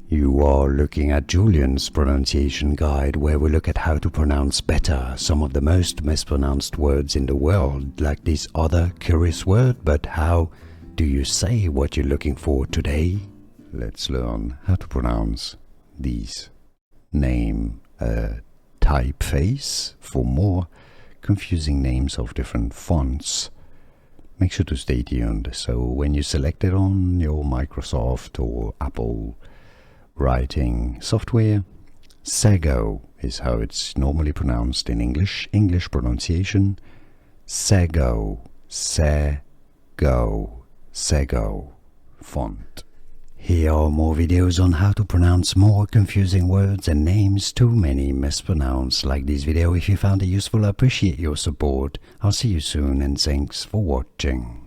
You are looking at Julian's pronunciation guide, where we look at how to pronounce better some of the most mispronounced words in the world, like this other curious word. But how do you say what you're looking for today? Let's learn how to pronounce these. Name a typeface for more confusing names of different fonts. Make sure to stay tuned, so when you select it on your Microsoft or Apple writing software, Segoe is how it's normally pronounced in English pronunciation. Segoe, Segoe, Segoe font. Here are more videos on how to pronounce more confusing words and names too many mispronounced. Like this video if you found it useful. I appreciate your support. I'll see you soon and thanks for watching.